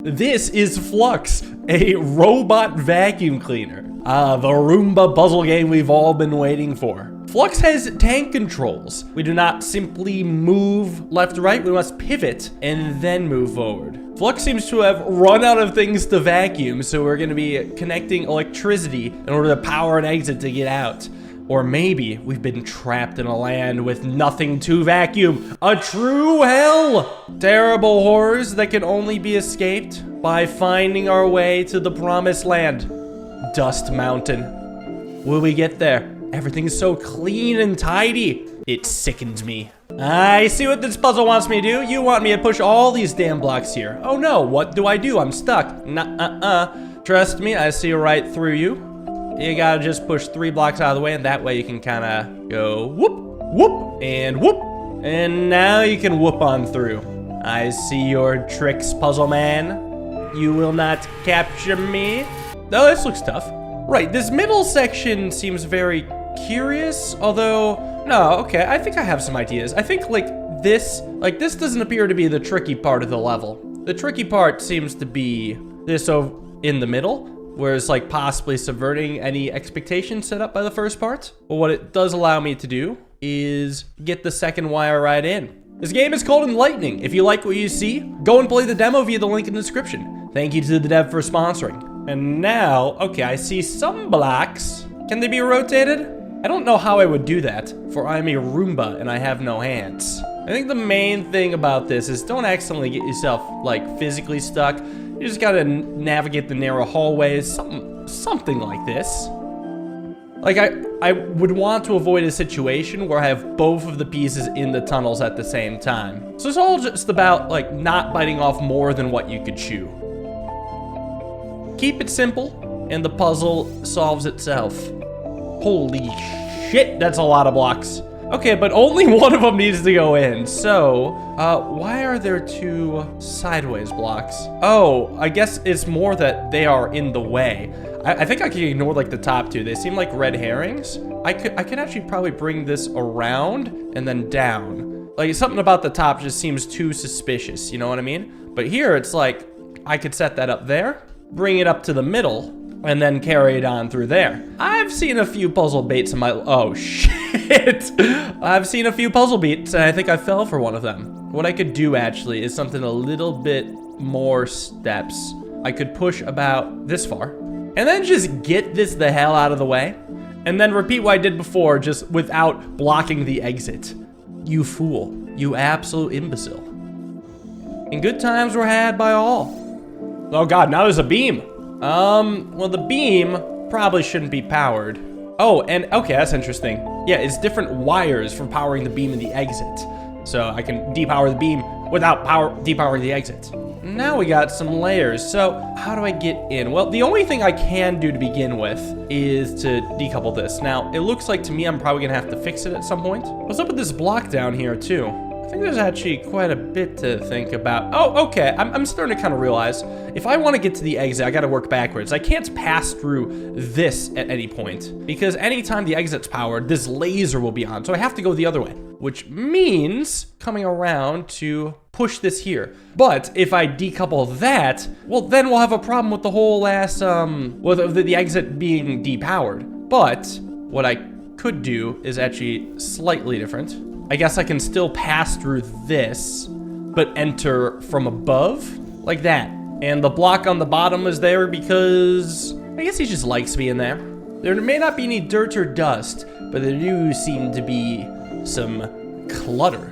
This is Flux, a robot vacuum cleaner. The Roomba puzzle game we've all been waiting for. Flux has tank controls. We do not simply move left to right, we must pivot and then move forward. Flux seems to have run out of things to vacuum, so we're gonna be connecting electricity in order to power an exit to get out. Or maybe we've been trapped in a land with nothing to vacuum. A true hell! Terrible horrors that can only be escaped by finding our way to the promised land. Dust Mountain. Will we get there? Everything's so clean and tidy. It sickens me. I see what this puzzle wants me to do. You want me to push all these damn blocks here. Oh no, what do? I'm stuck. Trust me, I see right through you. You gotta just push 3 blocks out of the way, and that way you can kinda go whoop, whoop, and whoop. And now you can whoop on through. I see your tricks, puzzle man. You will not capture me. Oh, this looks tough. Right, this middle section seems very curious, although, no, okay, I think I have some ideas. I think this doesn't appear to be the tricky part of the level. The tricky part seems to be this over in the middle, whereas like possibly subverting any expectations set up by the first part. But what it does allow me to do is get the second wire right in. This game is called Enlightening. If you like what you see, go and play the demo via the link in the description. Thank you to the dev for sponsoring. And now, okay, I see some blocks. Can they be rotated? I don't know how I would do that, for I'm a Roomba and I have no hands. I think the main thing about this is don't accidentally get yourself like physically stuck. You just gotta navigate the narrow hallways, something like this. Like I would want to avoid a situation where I have both of the pieces in the tunnels at the same time. So it's all just about like not biting off more than what you could chew. Keep it simple and the puzzle solves itself. Holy shit, that's a lot of blocks. Okay, but only one of them needs to go in. So, why are there 2 sideways blocks? Oh, I guess it's more that they are in the way. I think I can ignore like the top 2. They seem like red herrings. I could actually probably bring this around and then down. Like something about the top just seems too suspicious, you know what I mean? But here it's like, I could set that up there, bring it up to the middle, and then carry it on through there. I've seen a few puzzle baits in my, oh shit. I've seen a few puzzle beats and I think I fell for one of them. What I could do actually is something a little bit more steps. I could push about this far and then just get this the hell out of the way and then repeat what I did before just without blocking the exit. You fool, you absolute imbecile. And good times were had by all. Oh God, now there's a beam. Well, the beam probably shouldn't be powered. Oh, and okay, that's interesting. Yeah, it's different wires for powering the beam and the exit. So I can depower the beam without depowering the exit. Now we got some layers. So how do I get in? Well, the only thing I can do to begin with is to decouple this. Now, it looks like to me I'm probably gonna have to fix it at some point. What's up with this block down here too? I think there's actually quite a bit to think about. Oh, okay, I'm starting to kind of realize if I want to get to the exit, I got to work backwards. I can't pass through this at any point because anytime the exit's powered, this laser will be on. So I have to go the other way, which means coming around to push this here. But if I decouple that, well, then we'll have a problem with the whole last, with the exit being depowered. But what I could do is actually slightly different. I guess I can still pass through this, but enter from above, like that. And the block on the bottom is there because I guess he just likes being there. There may not be any dirt or dust, but there do seem to be some clutter.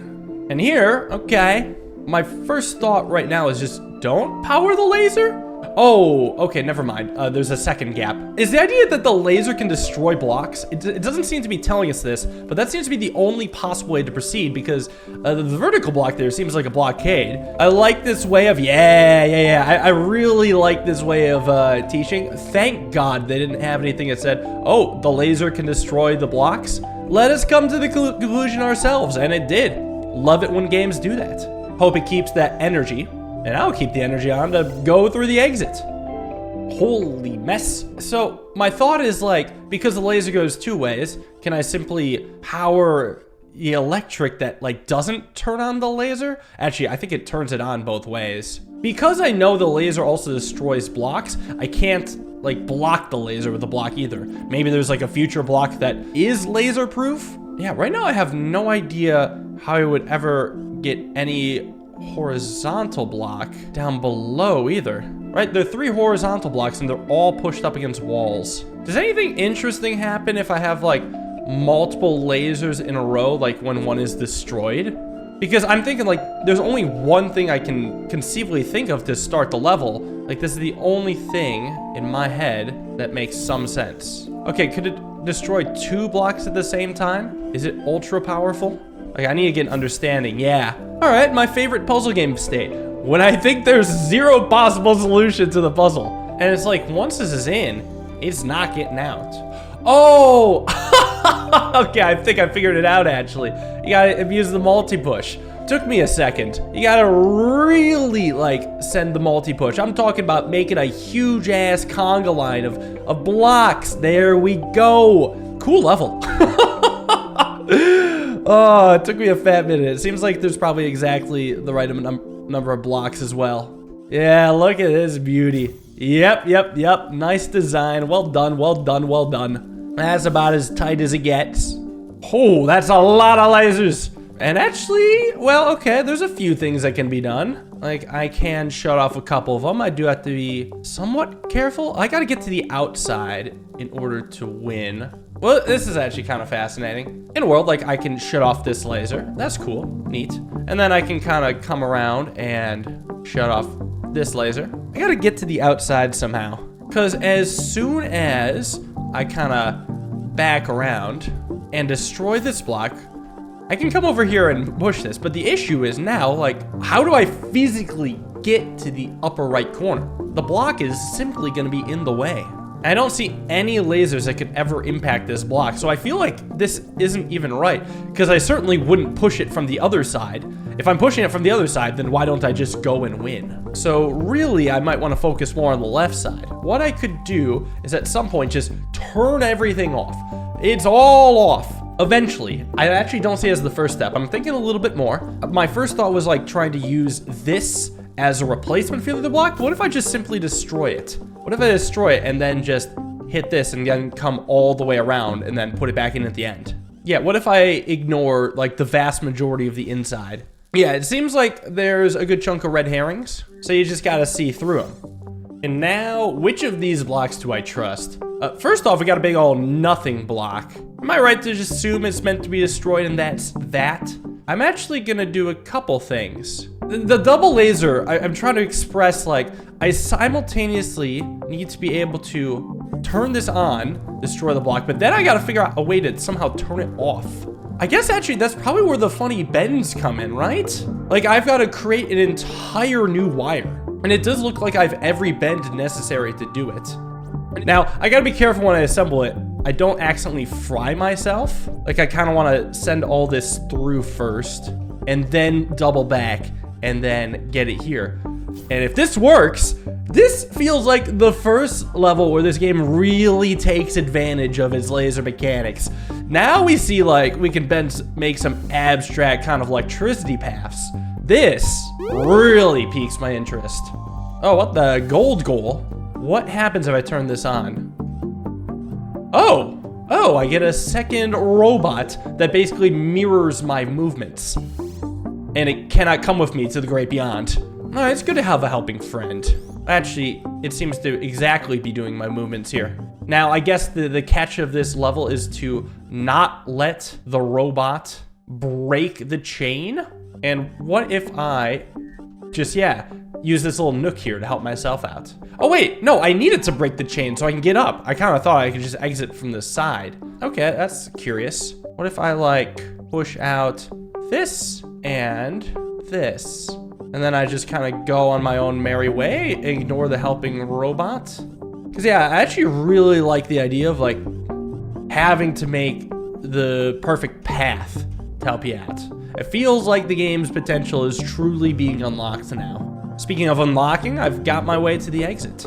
And here, okay, my first thought right now is just don't power the laser? Oh, okay, never mind. There's a second gap. Is the idea that the laser can destroy blocks? It doesn't seem to be telling us this, but that seems to be the only possible way to proceed because the vertical block there seems like a blockade. I like this way of, I really like this way of teaching. Thank God they didn't have anything that said, oh, the laser can destroy the blocks. Let us come to the conclusion ourselves, and it did. Love it when games do that. Hope it keeps that energy. And I'll keep the energy on to go through the exit. Holy mess. So my thought is like, because the laser goes 2 ways, can I simply power the electric that like doesn't turn on the laser. Actually, I think it turns it on both ways. Because I know the laser also destroys blocks, I can't like block the laser with the block either. Maybe there's like a future block that is laser proof. Yeah, right now I have no idea how I would ever get any horizontal block down below either. Right, there are 3 horizontal blocks and they're all pushed up against walls. Does anything interesting happen if I have like multiple lasers in a row, like when one is destroyed? Because I'm thinking like there's only one thing I can conceivably think of to start the level. Like this is the only thing in my head that makes some sense. Okay, could it destroy 2 blocks at the same time? Is it ultra powerful? Like I need to get an understanding, yeah. All right, my favorite puzzle game state. When I think there's 0 possible solution to the puzzle. And it's like, once this is in, it's not getting out. Oh! Okay, I think I figured it out actually. You gotta abuse the multi-push. Took me a second. You gotta really like send the multi-push. I'm talking about making a huge ass conga line of blocks. There we go. Cool level. Oh, it took me a fat minute. It seems like there's probably exactly the right number of blocks as well. Yeah, look at this beauty. Yep. Nice design. Well done, well done, well done. That's about as tight as it gets. Oh, that's a lot of lasers. And actually, well, okay, there's a few things that can be done. Like, I can shut off a couple of them. I do have to be somewhat careful. I gotta get to the outside in order to win. Well, this is actually kind of fascinating. In a world, like, I can shut off this laser. That's cool, neat. And then I can kind of come around and shut off this laser. I gotta get to the outside somehow. Because as soon as I kind of back around and destroy this block, I can come over here and push this, but the issue is now, like, how do I physically get to the upper right corner? The block is simply gonna be in the way. I don't see any lasers that could ever impact this block, so I feel like this isn't even right, because I certainly wouldn't push it from the other side. If I'm pushing it from the other side, then why don't I just go and win? So really, I might want to focus more on the left side. What I could do is at some point just turn everything off. It's all off. Eventually. I actually don't see it as the first step. I'm thinking a little bit more. My first thought was like trying to use this as a replacement for the other block. But what if I just simply destroy it? What if I destroy it and then just hit this and then come all the way around and then put it back in at the end? Yeah, what if I ignore like the vast majority of the inside? Yeah, it seems like there's a good chunk of red herrings, so you just gotta see through them. And now, which of these blocks do I trust? First off, we got a big old nothing block. Am I right to just assume it's meant to be destroyed and that's that? I'm actually gonna do a couple things. The double laser, I'm trying to express like, I simultaneously need to be able to turn this on, destroy the block, but then I gotta figure out a way to somehow turn it off. I guess actually that's probably where the funny bends come in, right? Like I've gotta create an entire new wire. And it does look like I have every bend necessary to do it. Now, I gotta be careful when I assemble it. I don't accidentally fry myself. Like I kinda wanna send all this through first and then double back and then get it here. And if this works, this feels like the first level where this game really takes advantage of its laser mechanics. Now we see like we can make some abstract kind of electricity paths. This really piques my interest. Oh, what the gold goal? What happens if I turn this on? Oh, I get a second robot that basically mirrors my movements. And it cannot come with me to the great beyond. Oh, it's good to have a helping friend. Actually, it seems to exactly be doing my movements here. Now, I guess the catch of this level is to not let the robot break the chain. And what if I just, use this little nook here to help myself out? Oh wait, no, I needed to break the chain so I can get up. I kind of thought I could just exit from the side. Okay, that's curious. What if I like push out this and this? And then I just kind of go on my own merry way, ignore the helping robot. Cause yeah, I actually really like the idea of like having to make the perfect path to help you out. It feels like the game's potential is truly being unlocked now. Speaking of unlocking, I've got my way to the exit.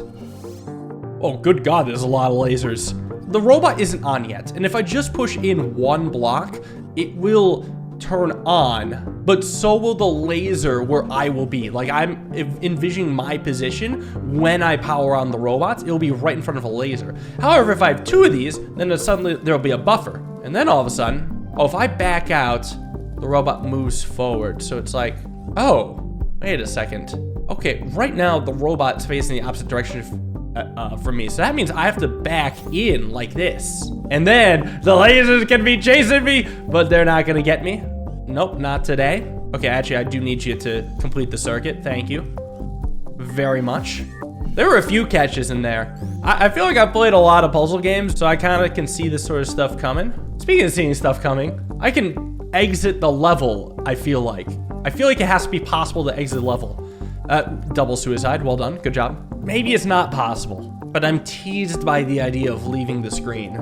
Oh, good God, there's a lot of lasers. The robot isn't on yet, and if I just push in one block, it will turn on, but so will the laser where I will be. Like, I'm envisioning my position when I power on the robots. It'll be right in front of a laser. However, if I have 2 of these, then suddenly there'll be a buffer. And then all of a sudden, oh, if I back out, the robot moves forward. So it's like, oh, wait a second. Okay, right now the robot's facing the opposite direction from me. So that means I have to back in like this. And then the lasers can be chasing me, but they're not gonna get me. Nope, not today. Okay, actually, I do need you to complete the circuit. Thank you very much. There were a few catches in there. I feel like I've played a lot of puzzle games, so I kind of can see this sort of stuff coming. Speaking of seeing stuff coming, I can exit the level, I feel like. I feel like it has to be possible to exit the level. Double suicide, well done, good job. Maybe it's not possible, but I'm teased by the idea of leaving the screen.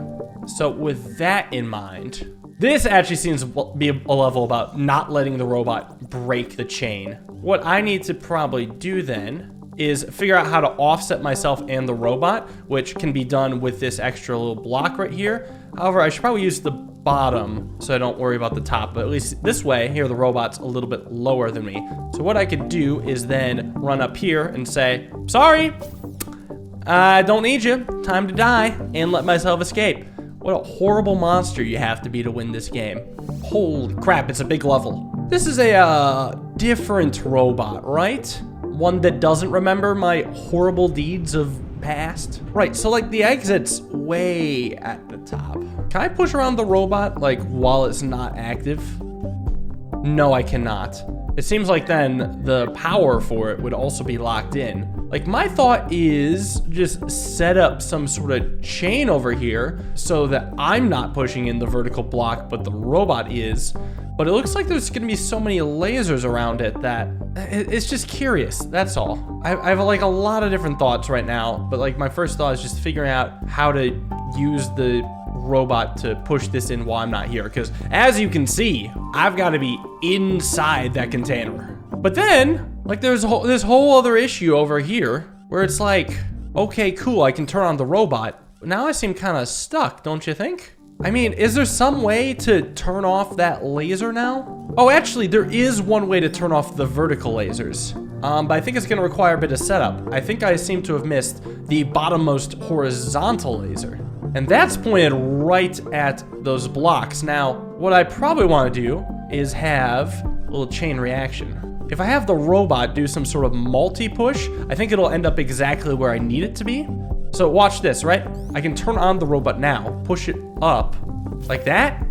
So with that in mind, this actually seems to be a level about not letting the robot break the chain. What I need to probably do then is figure out how to offset myself and the robot, which can be done with this extra little block right here. However, I should probably use the bottom so I don't worry about the top, but at least this way here the robot's a little bit lower than me. So what I could do is then run up here and say, sorry, I don't need you, time to die, and let myself escape. What a horrible monster you have to be to win this game. Holy crap, it's a big level. This is a different robot, right? One that doesn't remember my horrible deeds of past. Right, so like the exit's way at the top. Can I push around the robot like while it's not active? No, I cannot. It seems like then the power for it would also be locked in. Like my thought is just set up some sort of chain over here so that I'm not pushing in the vertical block, but the robot is. But it looks like there's gonna be so many lasers around it that it's just curious, that's all. I have like a lot of different thoughts right now, but like my first thought is just figuring out how to use the robot to push this in while I'm not here. Because as you can see, I've gotta be inside that container. But then, like there's this whole other issue over here where it's like, okay, cool, I can turn on the robot. But now I seem kind of stuck, don't you think? I mean, is there some way to turn off that laser now? Oh, actually, there is one way to turn off the vertical lasers. But I think it's gonna require a bit of setup. I think I seem to have missed the bottommost horizontal laser. And that's pointed right at those blocks. Now, what I probably wanna do is have a little chain reaction. If I have the robot do some sort of multi-push, I think it'll end up exactly where I need it to be. So watch this, right? I can turn on the robot now, push it up like that,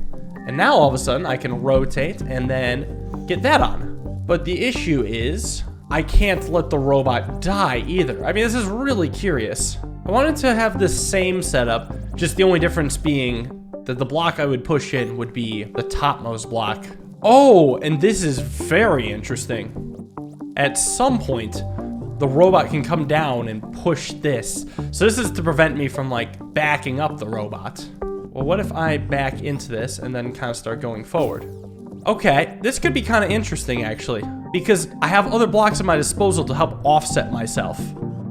and now all of a sudden I can rotate and then get that on. But the issue is I can't let the robot die either. I mean, this is really curious. I wanted to have the same setup, just the only difference being that the block I would push in would be the topmost block. Oh, and this is very interesting. At some point, the robot can come down and push this. So this is to prevent me from like backing up the robot. Well, what if I back into this and then kind of start going forward? Okay, this could be kind of interesting actually, because I have other blocks at my disposal to help offset myself.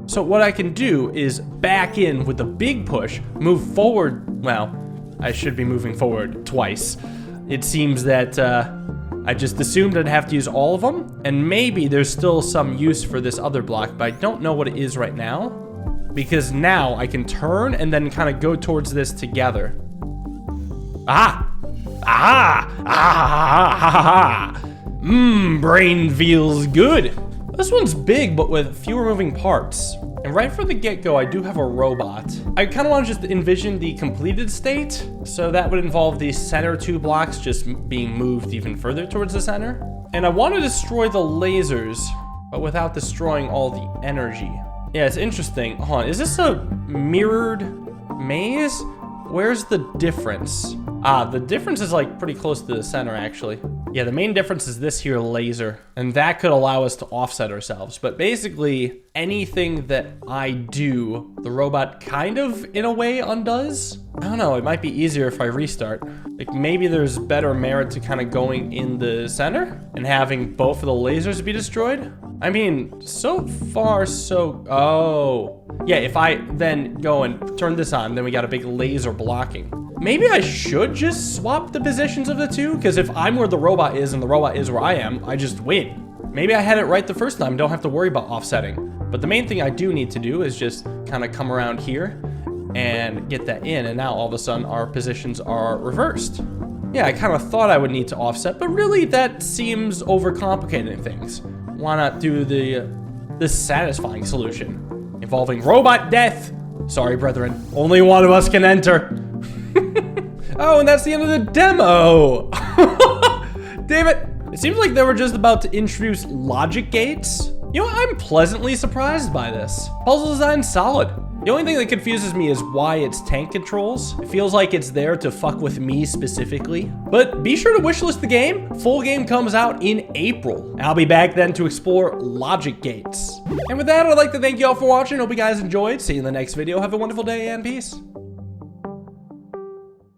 So what I can do is back in with a big push, move forward. Well, I should be moving forward twice. It seems that I just assumed I'd have to use all of them, and maybe there's still some use for this other block, but I don't know what it is right now, because now I can turn and then kind of go towards this together. Aha! Aha! Ah! Brain feels good. This one's big, but with fewer moving parts. And right from the get-go, I do have a robot. I kind of want to just envision the completed state. So that would involve these center 2 blocks just being moved even further towards the center. And I want to destroy the lasers, but without destroying all the energy. Yeah, it's interesting. Hold on, is this a mirrored maze? Where's the difference? The difference is like pretty close to the center actually. Yeah, the main difference is this here laser, and that could allow us to offset ourselves. But basically, anything that I do, the robot kind of, in a way, undoes. I don't know, it might be easier if I restart. Like, maybe there's better merit to kind of going in the center and having both of the lasers be destroyed. I mean, so far, so... Oh. Yeah, if I then go and turn this on, then we got a big laser blocking. Maybe I should just swap the positions of the two, because if I'm where the robot is and the robot is where I am, I just win. Maybe I had it right the first time, don't have to worry about offsetting. But the main thing I do need to do is just kind of come around here and get that in, and now all of a sudden our positions are reversed. Yeah, I kind of thought I would need to offset, but really that seems overcomplicating things. Why not do the satisfying solution involving robot death? Sorry, brethren, only one of us can enter. Oh, and that's the end of the demo. Damn it. It seems like they were just about to introduce logic gates. You know, I'm pleasantly surprised by this. Puzzle design's solid. The only thing that confuses me is why it's tank controls. It feels like it's there to fuck with me specifically. But be sure to wishlist the game. Full game comes out in April. I'll be back then to explore logic gates. And with that, I'd like to thank you all for watching. Hope you guys enjoyed. See you in the next video. Have a wonderful day and peace.